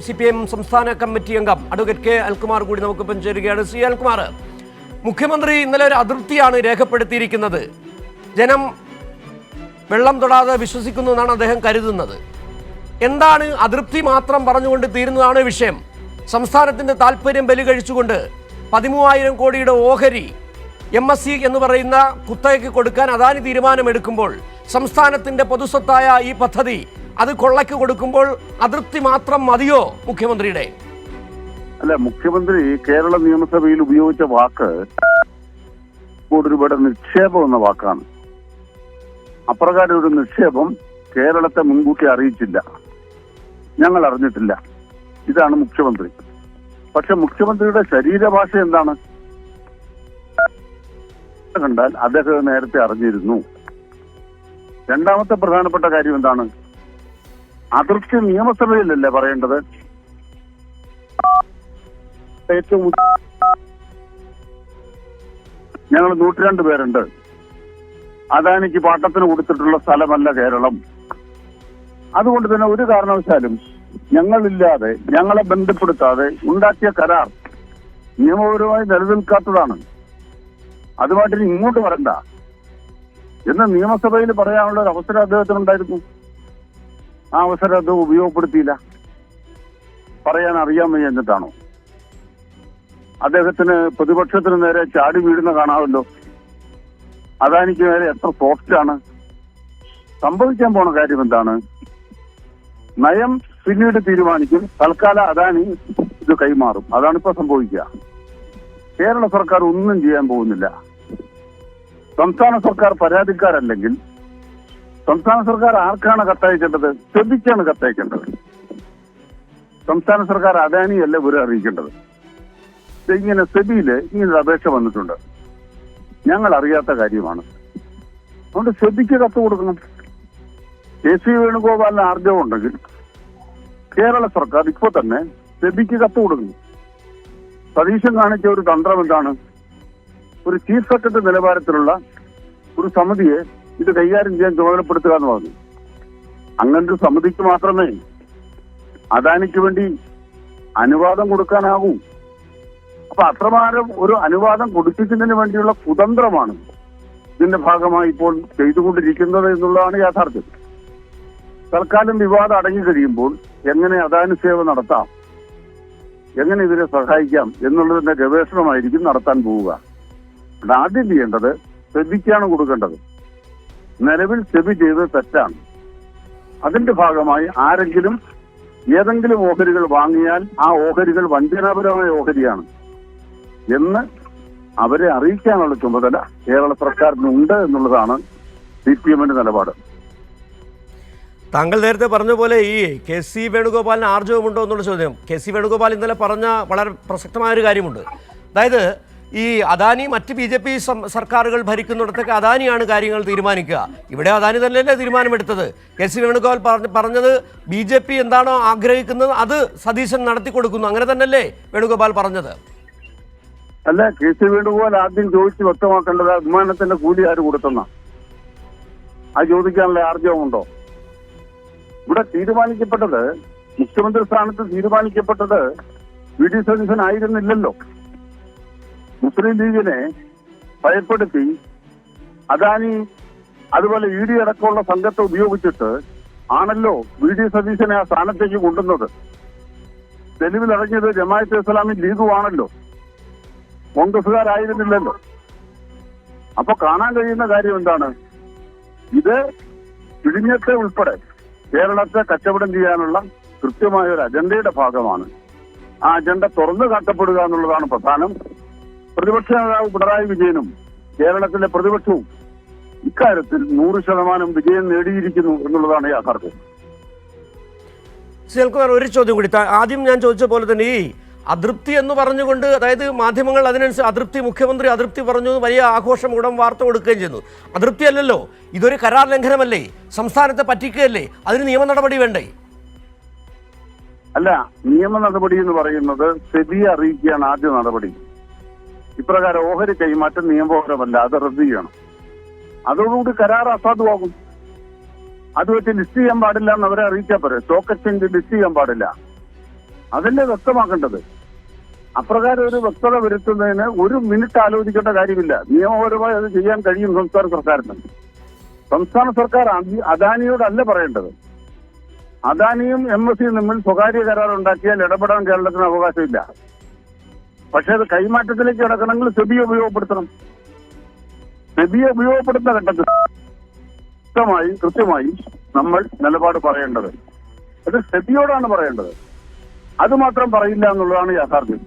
CPM സംസ്ഥാന committee അംഗം advocate K Anilkumar കൂടി നമുക്കൊപ്പം ചേരുകയാണ്. ശ്രീ അനിൽകുമാർ, മുഖ്യമന്ത്രി ഇന്നലെ ഒരു അതൃപ്തിയാണ് രേഖപ്പെടുത്തിയിരിക്കുന്നത്. ജനം വെള്ളം തൊടാതെ വിശ്വസിക്കുന്നു എന്നാണ് അദ്ദേഹം കരുതുന്നത്. എന്താണ് അതൃപ്തി മാത്രം പറഞ്ഞുകൊണ്ട് തീരുന്നതാണ് വിഷയം? സംസ്ഥാനത്തിന്റെ താല്പര്യം ബലികഴിച്ചുകൊണ്ട് 13,000 കോടിയുടെ ഓഹരി MSC എന്ന് പറയുന്ന കുത്തകയ്ക്ക് കൊടുക്കാൻ അദാനി തീരുമാനമെടുക്കുമ്പോൾ, സംസ്ഥാനത്തിന്റെ പൊതുസ്വത്തായ ഈ പദ്ധതി അത് കൊള്ളയ്ക്ക് കൊടുക്കുമ്പോൾ അതൃപ്തി മാത്രം മതിയോ മുഖ്യമന്ത്രിയുടെ? അല്ല, മുഖ്യമന്ത്രി കേരള നിയമസഭയിൽ ഉപയോഗിച്ച വാക്ക് രൂപയുടെ നിക്ഷേപം എന്ന വാക്കാണ്. അപ്രകാരം ഒരു നിക്ഷേപം കേരളത്തെ മുൻകൂട്ടി അറിയിച്ചില്ല, ഞങ്ങൾ അറിഞ്ഞിട്ടില്ല. ഇതാണ് മുഖ്യമന്ത്രി. പക്ഷെ മുഖ്യമന്ത്രിയുടെ ശരീരഭാഷ എന്താണ് കണ്ടാൽ അദ്ദേഹം നേരത്തെ അറിഞ്ഞിരുന്നു. രണ്ടാമത്തെ പ്രധാനപ്പെട്ട കാര്യം എന്താണ്? അതൃപ്തി നിയമസഭയിലല്ലേ പറയേണ്ടത്? ഏറ്റവും ഞങ്ങൾ 102 പേരുണ്ട്. അദാനിക്ക് പാട്ടത്തിന് കൊടുത്തിട്ടുള്ള സ്ഥലമല്ല കേരളം. അതുകൊണ്ട് തന്നെ ഒരു കാരണവശാലും ഞങ്ങളില്ലാതെ, ഞങ്ങളെ ബന്ധപ്പെടുത്താതെ ഉണ്ടാക്കിയ കരാർ നിയമപരമായി നിലനിൽക്കാത്തതാണ്. അതുമായിട്ട് ഇങ്ങോട്ട് വരണ്ട എന്ന് നിയമസഭയിൽ പറയാനുള്ള ഒരു അവസരം അദ്ദേഹത്തിനുണ്ടായിരുന്നു. ആ അവസരം അദ്ദേഹം ഉപയോഗപ്പെടുത്തിയില്ല. പറയാൻ അറിയാൻ വയ്യ എന്നിട്ടാണോ? അദ്ദേഹത്തിന് പ്രതിപക്ഷത്തിന് നേരെ ചാടി വീഴുന്ന കാണാമല്ലോ. അദാനിക്ക് നേരെ എത്ര സോഫ്റ്റാണ്. സംഭവിക്കാൻ പോണ കാര്യം എന്താണ്? നയം പിന്നീട് തീരുമാനിക്കും. തൽക്കാലം അദാനി ഇത് കൈമാറും. അതാണിപ്പോ സംഭവിക്കുക. കേരള സർക്കാർ ഒന്നും ചെയ്യാൻ പോകുന്നില്ല. സംസ്ഥാന സർക്കാർ പരാതിക്കാരല്ലെങ്കിൽ സംസ്ഥാന സർക്കാർ ആർക്കാണ് കത്തയക്കേണ്ടത്? സെബിക്കാണ് കത്തയക്കേണ്ടത്. സംസ്ഥാന സർക്കാർ അദാനിയല്ല ഇവരെ അറിയിക്കേണ്ടത്. ഇങ്ങനെ സെബിയില് ഇങ്ങനൊരു അപേക്ഷ വന്നിട്ടുണ്ട്, ഞങ്ങൾ അറിയാത്ത കാര്യമാണ്, അതുകൊണ്ട് സെബിക്ക് കത്ത് കൊടുക്കണം. KC വേണുഗോപാലിന് ആർജവം ഉണ്ടെങ്കിൽ കേരള സർക്കാർ ഇപ്പോൾ തന്നെ സെബിക്ക് കത്ത് കൊടുക്കുന്നു. സതീശൻ കാണിച്ച ഒരു തന്ത്രം എന്താണ്? ഒരു ചീഫ് സെക്രട്ടറി നിലവാരത്തിലുള്ള ഒരു സമിതിയെ ഇത് കൈകാര്യം ചെയ്യാൻ ചുമതലപ്പെടുത്തുക എന്ന് പറഞ്ഞു. അങ്ങനൊരു സമിതിക്ക് മാത്രമേ അദാനിക്ക് വേണ്ടി അനുവാദം കൊടുക്കാനാകൂ. അപ്പൊ അത്രമാത്രം ഒരു അനുവാദം കൊടുപ്പിക്കുന്നതിന് വേണ്ടിയുള്ള കുതന്ത്രമാണ് ഇതിന്റെ ഭാഗമായി ഇപ്പോൾ ചെയ്തുകൊണ്ടിരിക്കുന്നത് എന്നുള്ളതാണ് യാഥാർത്ഥ്യം. തൽക്കാലം വിവാദം അടങ്ങി കഴിയുമ്പോൾ എങ്ങനെ അദാനി സേവ നടത്താം, എങ്ങനെ ഇതിനെ സഹായിക്കാം എന്നുള്ളതിന്റെ ഗവേഷണമായിരിക്കും നടത്താൻ പോവുക. ആദ്യം ചെയ്യേണ്ടത് സെബിക്കാണ് കൊടുക്കേണ്ടത്. നിലവിൽ സെബി ചെയ്തത് തെറ്റാണ്. അതിന്റെ ഭാഗമായി ആരെങ്കിലും ഏതെങ്കിലും ഓഹരികൾ വാങ്ങിയാൽ ആ ഓഹരികൾ വഞ്ചനാപരമായ ഓഹരിയാണ് എന്ന് അവരെ അറിയിക്കാനുള്ള ചുമതല കേരള സർക്കാരിനുണ്ട് എന്നുള്ളതാണ് CPMന്റെ നിലപാട്. താങ്കൾ നേരത്തെ പറഞ്ഞ പോലെ ഈ KC വേണുഗോപാലിന് ആർജവമുണ്ടോ എന്നുള്ള ചോദ്യം, KC വേണുഗോപാൽ ഇന്നലെ പറഞ്ഞ വളരെ പ്രസക്തമായൊരു കാര്യമുണ്ട്. അതായത് ഈ അദാനി മറ്റ് BJP സർക്കാരുകൾ ഭരിക്കുന്നിടത്തൊക്കെ അദാനിയാണ് കാര്യങ്ങൾ തീരുമാനിക്കുക. ഇവിടെ അദാനി തന്നെയല്ലേ തീരുമാനമെടുത്തത്. KC വേണുഗോപാൽ പറഞ്ഞത് BJP എന്താണോ ആഗ്രഹിക്കുന്നത് അത് സതീശൻ നടത്തി കൊടുക്കുന്നു. അങ്ങനെ തന്നെയല്ലേ വേണുഗോപാൽ പറഞ്ഞത്? അല്ല, KC വേണുഗോപാൽ ആദ്യം ചോദിച്ച് വ്യക്തമാക്കേണ്ടത് വിമാനത്തിന്റെ കൂലി ആര് കൊടുത്തെന്ന. ആ ചോദിക്കാനുള്ള ആർജവമുണ്ടോ? ഇവിടെ തീരുമാനിക്കപ്പെട്ടത്, മുഖ്യമന്ത്രി സ്ഥാനത്ത് തീരുമാനിക്കപ്പെട്ടത് VD സതീശൻ ആയിരുന്നില്ലല്ലോ. മുസ്ലിം ലീഗിനെ ഭയപ്പെടുത്തി അദാനി അതുപോലെ ED അടക്കമുള്ള സംഘത്തെ ഉപയോഗിച്ചിട്ട് ആണല്ലോ VD സതീശനെ ആ സ്ഥാനത്തേക്ക് കൊണ്ടുവന്നത്. തെരുവിലിറങ്ങിയത് ജമാഅത്തെ ഇസ്ലാമി ലീഗും ആണല്ലോ, കോൺഗ്രസുകാരായിരുന്നില്ലല്ലോ. അപ്പൊ കാണാൻ കഴിയുന്ന കാര്യം എന്താണ്? ഇത് ഇടിഞ്ഞത്തെ ഉൾപ്പെടെ കേരളത്തെ കച്ചവടം ചെയ്യാനുള്ള കൃത്യമായ ഒരു അജണ്ടയുടെ ഭാഗമാണ്. ആ അജണ്ട തുറന്നു കാട്ടപ്പെടുക എന്നുള്ളതാണ് പ്രധാനം. പ്രതിപക്ഷ നേതാവ് പിണറായി വിജയനും കേരളത്തിലെ പ്രതിപക്ഷവും ഇക്കാര്യത്തിൽ 100% വിജയം നേടിയിരിക്കുന്നു എന്നുള്ളതാണ് യാഥാർത്ഥ്യം. ശ്രീകുമാർ, ഒരു ചോദ്യം കൂടി. ആദ്യം ഞാൻ ചോദിച്ച പോലെ തന്നെ ഈ അതൃപ്തി എന്ന് പറഞ്ഞുകൊണ്ട്, അതായത് മാധ്യമങ്ങൾ അതിനനുസരിച്ച് അതൃപ്തി, മുഖ്യമന്ത്രി അതൃപ്തി പറഞ്ഞു, വലിയ ആഘോഷം ഉടൻ വാർത്ത കൊടുക്കുകയും ചെയ്യുന്നു. അതൃപ്തി അല്ലല്ലോ, ഇതൊരു കരാർ ലംഘനമല്ലേ, സംസ്ഥാനത്തെ പറ്റിക്കുകയല്ലേ, അതിന് നിയമ നടപടി വേണ്ടേ? അല്ല, നിയമ നടപടി എന്ന് പറയുന്നത് സെബിയെ അറിയിക്കുകയാണ് ആദ്യ നടപടി. ഇപ്രകാരം ഓഹരി കൈമാറ്റം നിയമപരമല്ല, അത് റദ്ദ് ചെയ്യണം. അതോടുകൂടി കരാർ അസാധുവാകും. അത് വെച്ച് ലിസ്റ്റ് ചെയ്യാൻ പാടില്ല എന്ന് അവരെ അറിയിച്ചാൽ പോരെ. സ്റ്റോക്ക് എക്സ്ചേഞ്ച് ലിസ്റ്റ് ചെയ്യാൻ പാടില്ല. അതല്ലേ വ്യക്തമാക്കേണ്ടത്. അപ്രകാരം ഒരു വ്യക്തത വരുത്തുന്നതിന് ഒരു മിനിറ്റ് ആലോചിക്കേണ്ട കാര്യമില്ല. നിയമപരമായി അത് ചെയ്യാൻ കഴിയും സംസ്ഥാന സർക്കാരിന്. സംസ്ഥാന സർക്കാർ അദാനിയോടല്ല പറയേണ്ടത്. അദാനിയും MSCയും തമ്മിൽ സ്വകാര്യ കരാർ ഉണ്ടാക്കിയാൽ ഇടപെടാൻ കേരളത്തിന് അവകാശമില്ല. പക്ഷെ അത് കൈമാറ്റത്തിലേക്ക് കിടക്കണമെങ്കിൽ സെബിയെ ഉപയോഗപ്പെടുത്തണം. സെബിയെ ഉപയോഗപ്പെടുത്തുന്ന ഘട്ടത്തിൽ കൃത്യമായി നമ്മൾ നിലപാട് പറയേണ്ടത്. അത് സെബിയോടാണ് പറയേണ്ടത്. അത് മാത്രം പറയില്ല എന്നുള്ളതാണ് യാഥാർത്ഥ്യം.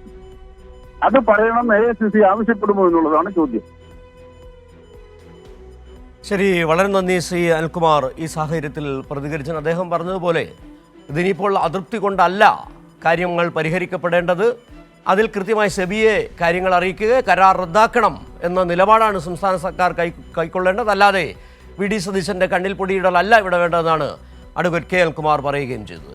അത് പറയണം AICC ആവശ്യപ്പെടുമോ എന്നുള്ളതാണ് ചോദ്യം. ശരി, വളരെ നന്ദി ശ്രീ അനിൽകുമാർ ഈ സാഹചര്യത്തിൽ പ്രതികരിച്ചത്. അദ്ദേഹം പറഞ്ഞതുപോലെ ഇതിനിപ്പോൾ അതൃപ്തി കൊണ്ടല്ല കാര്യങ്ങൾ പരിഹരിക്കപ്പെടേണ്ടത്. അതിൽ കൃത്യമായി സെബിയെ കാര്യങ്ങൾ അറിയിക്കുക, കരാർ റദ്ദാക്കണം എന്ന നിലപാടാണ് സംസ്ഥാന സർക്കാർ കൈക്കൊള്ളേണ്ടത്. അല്ലാതെ VD സതീശൻ്റെ കണ്ണിൽ പൊടിയിടലല്ല ഇവിടെ വേണ്ടതെന്നാണ് അഡ്വക്കേറ്റ് K. അനിൽകുമാർ പറയുകയും ചെയ്തത്.